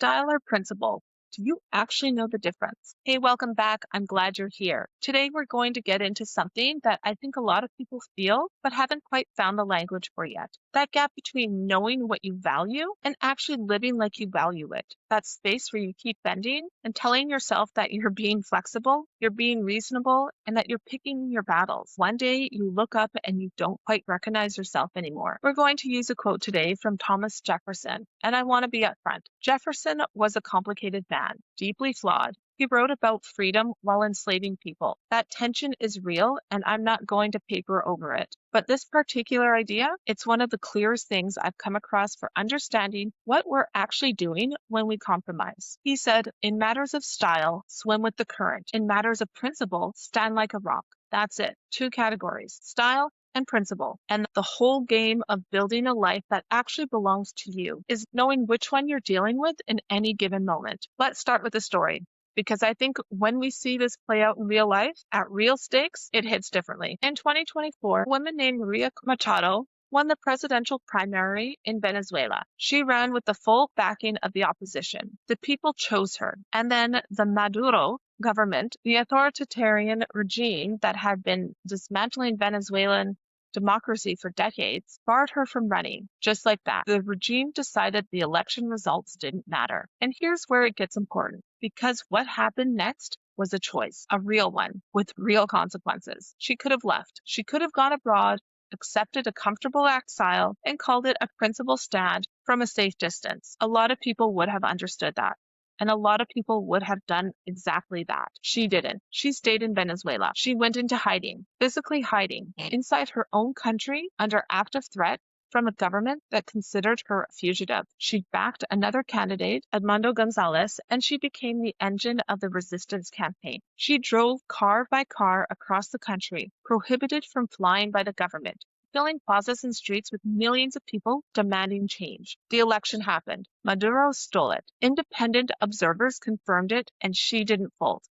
Style or principle? Do you actually know the difference? Hey, welcome back. I'm glad you're here. Today, we're going to get into something that I think a lot of people feel but haven't quite found the language for yet. That gap between knowing what you value and actually living like you value it. That space where you keep bending and telling yourself that you're being flexible, you're being reasonable, and that you're picking your battles. One day, you look up and you don't quite recognize yourself anymore. We're going to use a quote today from Thomas Jefferson, and I want to be upfront. Jefferson was a complicated man, deeply flawed. He wrote about freedom while enslaving people. That tension is real, and I'm not going to paper over it. But this particular idea, it's one of the clearest things I've come across for understanding what we're actually doing when we compromise. He said, in matters of style, swim with the current. In matters of principle, stand like a rock. That's it. Two categories, style and principle. And the whole game of building a life that actually belongs to you is knowing which one you're dealing with in any given moment. Let's start with a story, because I think when we see this play out in real life, at real stakes, it hits differently. In 2024, a woman named Corina Machado won the presidential primary in Venezuela. She ran with the full backing of the opposition. The people chose her. And then the Maduro government, the authoritarian regime that had been dismantling Venezuelan democracy for decades, barred her from running. Just like that, the regime decided the election results didn't matter. And here's where it gets important, because what happened next was a choice, a real one, with real consequences. She could have left. She could have gone abroad, accepted a comfortable exile, and called it a principled stand from a safe distance. A lot of people would have understood that. And a lot of people would have done exactly that. She didn't. She stayed in Venezuela. She went into hiding, physically hiding, inside her own country under active threat from a government that considered her a fugitive. She backed another candidate, Edmundo Gonzalez, and she became the engine of the resistance campaign. She drove car by car across the country, prohibited from flying by the government, filling plazas and streets with millions of people demanding change. The election happened. Maduro stole it. Independent observers confirmed it, and she didn't fold.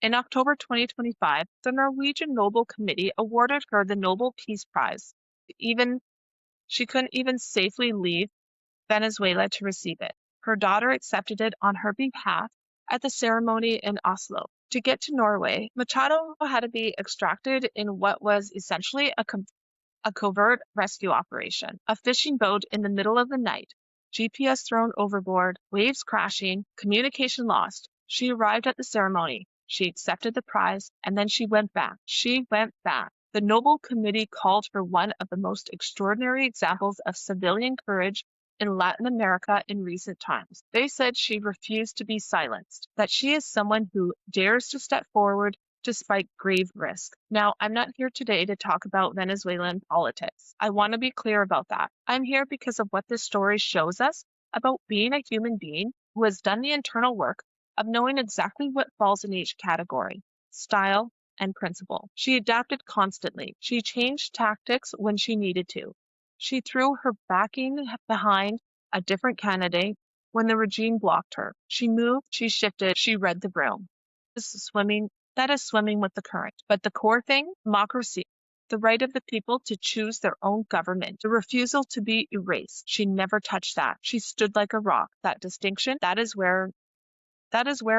In October 2025, the Norwegian Nobel Committee awarded her the Nobel Peace Prize. She couldn't even safely leave Venezuela to receive it. Her daughter accepted it on her behalf at the ceremony in Oslo. To get to Norway, Machado had to be extracted in what was essentially a covert rescue operation, a fishing boat in the middle of the night, GPS thrown overboard, waves crashing, communication lost. She arrived at the ceremony. She accepted the prize, and then she went back. She went back. The Nobel Committee called her one of the most extraordinary examples of civilian courage in Latin America in recent times. They said she refused to be silenced, that she is someone who dares to step forward despite grave risk. Now, I'm not here today to talk about Venezuelan politics. I want to be clear about that. I'm here because of what this story shows us about being a human being who has done the internal work of knowing exactly what falls in each category, style and principle. She adapted constantly. She changed tactics when she needed to. She threw her backing behind a different candidate when the regime blocked her. She moved, she shifted, she read the room. That is swimming with the current. But the core thing, democracy, the right of the people to choose their own government, the refusal to be erased. She never touched that. She stood like a rock. That distinction, that is where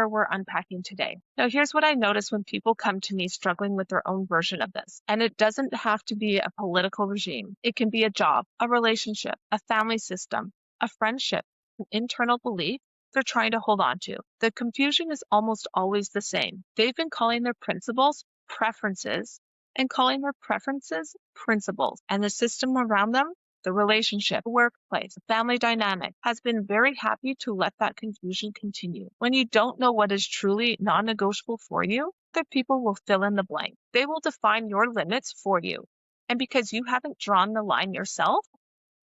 we're unpacking today. Now, here's what I notice when people come to me struggling with their own version of this. And it doesn't have to be a political regime. It can be a job, a relationship, a family system, a friendship, an internal belief they're trying to hold on to. The confusion is almost always the same. They've been calling their principles preferences and calling their preferences principles. And the system around them, the relationship, the workplace, the family dynamic, has been very happy to let that confusion continue. When you don't know what is truly non-negotiable for you, other people will fill in the blank. They will define your limits for you. And because you haven't drawn the line yourself,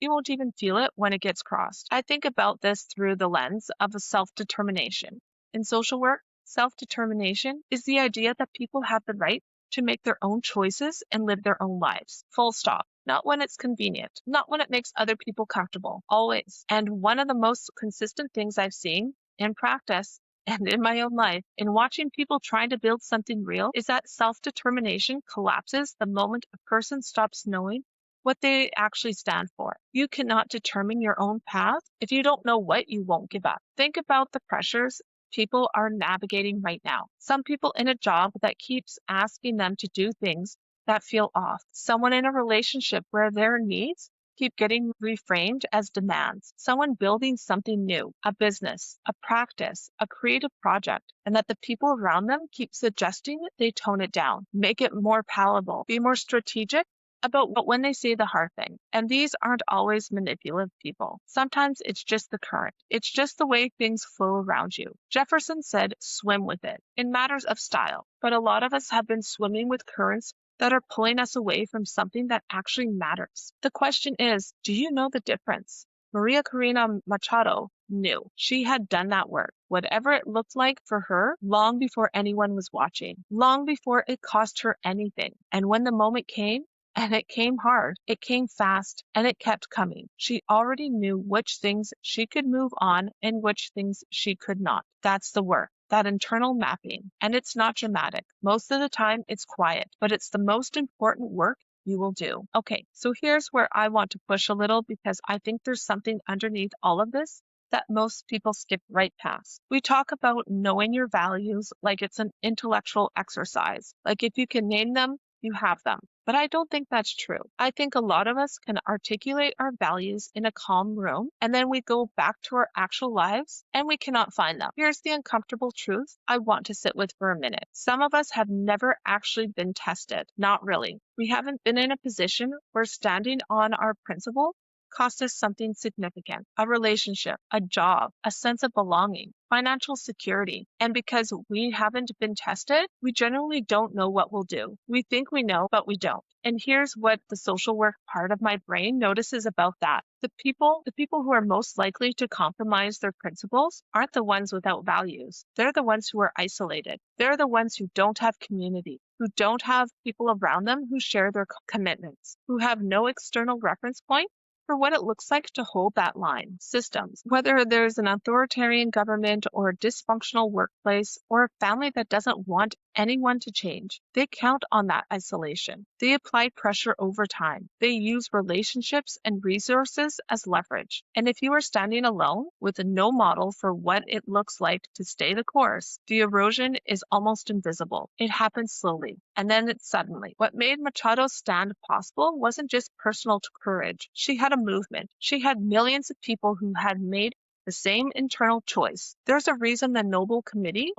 you won't even feel it when it gets crossed. I think about this through the lens of a self-determination. In social work, self-determination is the idea that people have the right to make their own choices and live their own lives. Full stop. Not when it's convenient, not when it makes other people comfortable, always. And one of the most consistent things I've seen in practice and in my own life, in watching people trying to build something real, is that self-determination collapses the moment a person stops knowing what they actually stand for. You cannot determine your own path if you don't know what you won't give up. Think about the pressures people are navigating right now. Some people in a job that keeps asking them to do things that feel off. Someone in a relationship where their needs keep getting reframed as demands. Someone building something new, a business, a practice, a creative project, and that the people around them keep suggesting they tone it down, make it more palatable, be more strategic about what when they say the hard thing. And these aren't always manipulative people. Sometimes it's just the current. It's just the way things flow around you. Jefferson said, swim with it in matters of style. But a lot of us have been swimming with currents that are pulling us away from something that actually matters. The question is, do you know the difference? Maria Corina Machado knew. She had done that work, whatever it looked like for her, long before anyone was watching, long before it cost her anything. And when the moment came, and it came hard, it came fast, and it kept coming. She already knew which things she could move on and which things she could not. That's the work, that internal mapping. And it's not dramatic. Most of the time, it's quiet, but it's the most important work you will do. Okay, so here's where I want to push a little because I think there's something underneath all of this that most people skip right past. We talk about knowing your values like it's an intellectual exercise. Like if you can name them, you have them. But I don't think that's true. I think a lot of us can articulate our values in a calm room, and then we go back to our actual lives and we cannot find them. Here's the uncomfortable truth I want to sit with for a minute. Some of us have never actually been tested. Not really. We haven't been in a position where standing on our principle cost us something significant, a relationship, a job, a sense of belonging, financial security. And because we haven't been tested, we generally don't know what we'll do. We think we know, but we don't. And here's what the social work part of my brain notices about that. The people who are most likely to compromise their principles aren't the ones without values. They're the ones who are isolated. They're the ones who don't have community, who don't have people around them who share their commitments, who have no external reference point for what it looks like to hold that line. Systems, whether there's an authoritarian government or a dysfunctional workplace or a family that doesn't want anyone to change, they count on that isolation. They apply pressure over time. They use relationships and resources as leverage. And if you are standing alone with no model for what it looks like to stay the course, the erosion is almost invisible. It happens slowly, and then it's suddenly. What made Machado's stand possible wasn't just personal courage. She had a movement. She had millions of people who had made the same internal choice. There's a reason the Nobel Committee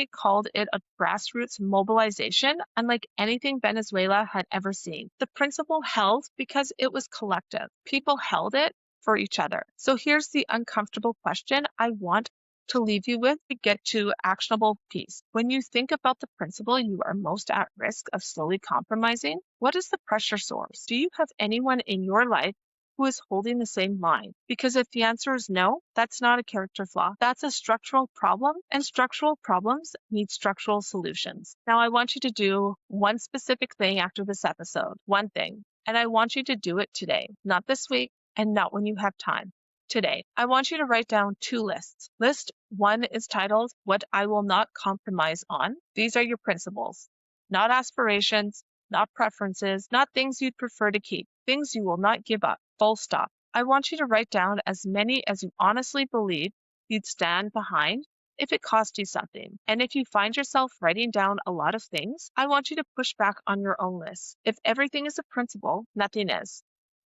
called it a grassroots mobilization unlike anything Venezuela had ever seen. The principle held because it was collective. People held it for each other. So here's the uncomfortable question I want to leave you with to get to actionable piece. When you think about the principle you are most at risk of slowly compromising, what is the pressure source? Do you have anyone in your life who is holding the same line? Because if the answer is no, that's not a character flaw. That's a structural problem, and structural problems need structural solutions. Now, I want you to do one specific thing after this episode, one thing, and I want you to do it today, not this week, and not when you have time. Today, I want you to write down 2 lists. List 1 is titled, What I Will Not Compromise On. These are your principles, not aspirations, not preferences, not things you'd prefer to keep, things you will not give up, full stop. I want you to write down as many as you honestly believe you'd stand behind if it cost you something. And if you find yourself writing down a lot of things, I want you to push back on your own list. If everything is a principle, nothing is.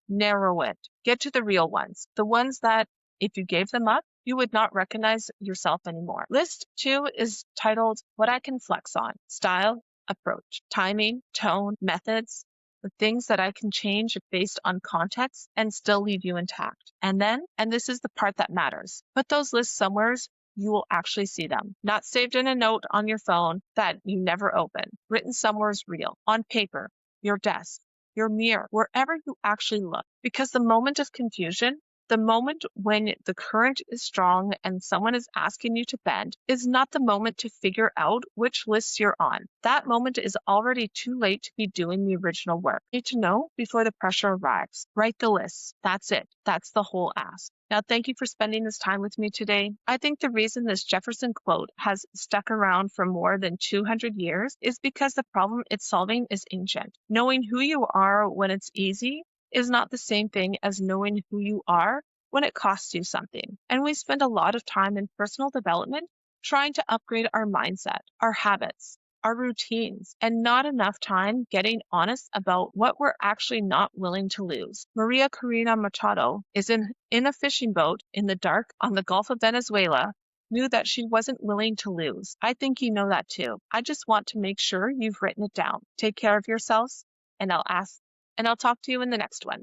Narrow it. Get to the real ones, the ones that, if you gave them up, you would not recognize yourself anymore. List 2 is titled, What I Can Flex On. Style, approach, timing, tone, methods, the things that I can change based on context and still leave you intact. And then, and this is the part that matters, put those lists somewhere you will actually see them. Not saved in a note on your phone that you never open. Written somewhere real, on paper, your desk, your mirror, wherever you actually look. Because the moment of confusion, the moment when the current is strong and someone is asking you to bend, is not the moment to figure out which lists you're on. That moment is already too late to be doing the original work. You need to know before the pressure arrives. Write the lists. That's it. That's the whole ask. Now, thank you for spending this time with me today. I think the reason this Jefferson quote has stuck around for more than 200 years is because the problem it's solving is ancient. Knowing who you are when it's easy is not the same thing as knowing who you are when it costs you something. And we spend a lot of time in personal development trying to upgrade our mindset, our habits, our routines, and not enough time getting honest about what we're actually not willing to lose. Maria Corina Machado is in a fishing boat in the dark on the Gulf of Venezuela, knew that she wasn't willing to lose. I think you know that too. I just want to make sure you've written it down. Take care of yourselves, and I'll talk to you in the next one.